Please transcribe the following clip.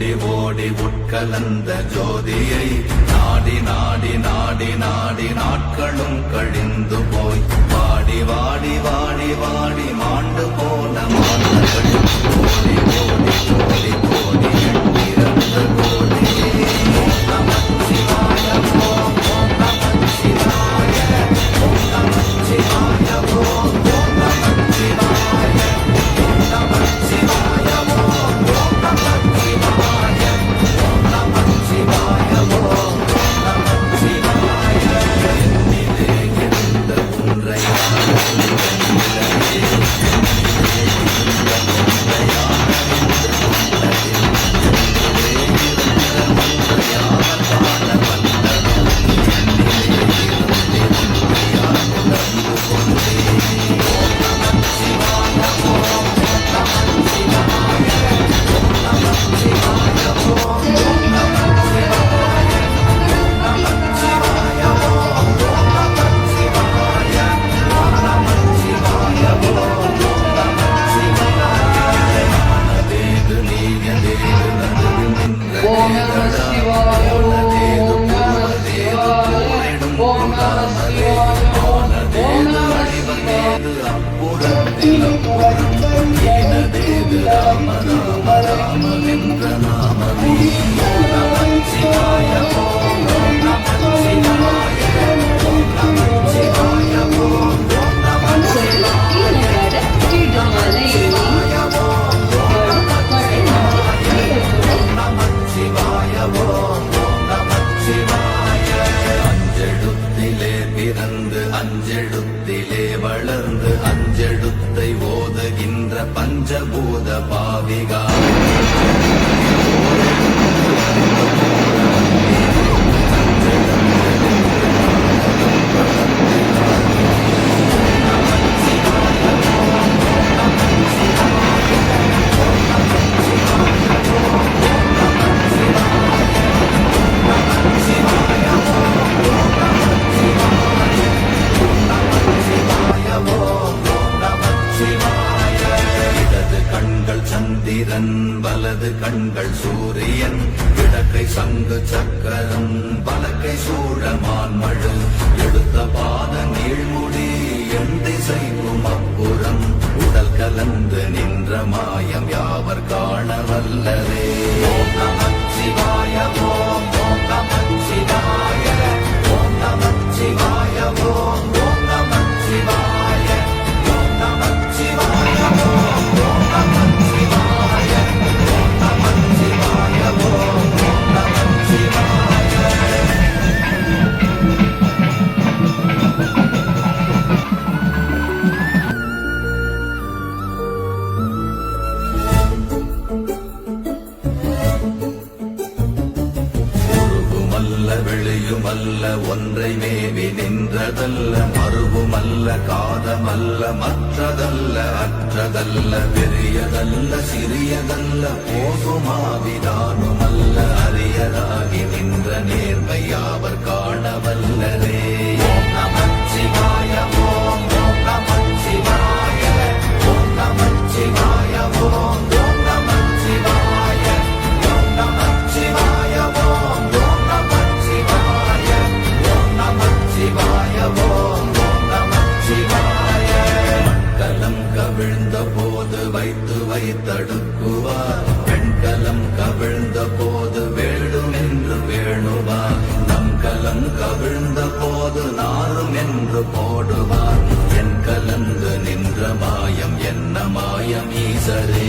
ஓடி உட்கலந்த ஜோதியை நாடி நாடி நாடி நாடி நாட்களும் கழிந்து போய் வாடி வாடி வாடி வாடி மாண்டு போன மாந்தர்கள் ஓடி ஓடி ஓடி ஓடி எண்ணிறந்த கோடியே நமச்சிவாய ஓம் ஓம் நமச்சிவாய ஓம் நமச்சிவாய ஓம் ஓம் நமச்சிவாய ஓம் நமச்சிவாய ஓம் ஓம் நமச்சிவாய ஓம் நமச்சிவாய ஓம் ஓம் நமச்சிவாய என்னிலே எழுந்த ஒன்றையான ராம ராம ராமவென்ற நாமமே நமச்சிவாய ஓம் ஓம் நமச்சிவாய ஓம் நமச்சிவாய ஓம் ஓம் நமச்சிவாய ஓம் நமச்சிவாய ஓம் ஓம் நமச்சிவாய அஞ்செழுத்திலே பிறந்து அஞ்செழுத்திலே வளர்ந்து அஞ்செழுத்தை ஓதுகின்ற பஞ்சபூத பாவிகா சந்திரன் வலது கண்கள் சூரியன் கிழக்கை சங்கு சக்கரம் வலக்கை சூழமான்மழு எடுத்த பாத நீழ்முடி எண் திசைக்கும் அப்புறம் உடல் கலந்து நின்ற மாயம் யாவர் காண வல்லரே ஓம் நமச்சிவாய ஓம் ஓம் நமச்சிவாய ஓம் நமச்சிவாய ஓம் ஓம் நமச்சிவாய ஓம் நமச்சிவாய ஓம் ஓம் நமச்சிவாய ஓம் நமச்சிவாய ஓம் ஓம் நமச்சிவாய வெளியுமல்ல ஒன்றை மேவி நின்றதல்ல மறுவுமல்ல காதமல்ல மற்றதல்ல அற்றதல்ல பெரியதல்ல சிறியதல்ல போகுமாவிதானுமல்ல அரியதாகி நின்ற நேர்மையாவர் காணவல்லரே ஓம் நமச்சிவாய ஓம் ஓம் நமச்சிவாய ஓம் நமச்சிவாய ஓம் ஓம் நமச்சிவாய ஓம் நமச்சிவாய ஓம் ஓம் நமச்சிவாய ஓம் நமச்சிவாய ஓம் ஓம் நமச்சிவாய மண்கலம் கவிழ்ந்த போது வைத்து வைத்தடுக்குவார் பெண்கலம் கவிழ்ந்த போது வேடும் என்று வேணுவார் நம் கலம் கவிழ்ந்த போது நாரும் என்று போடுவார் என் கலந்து நின்ற மாயம் என்ன மாயம் ஈசரே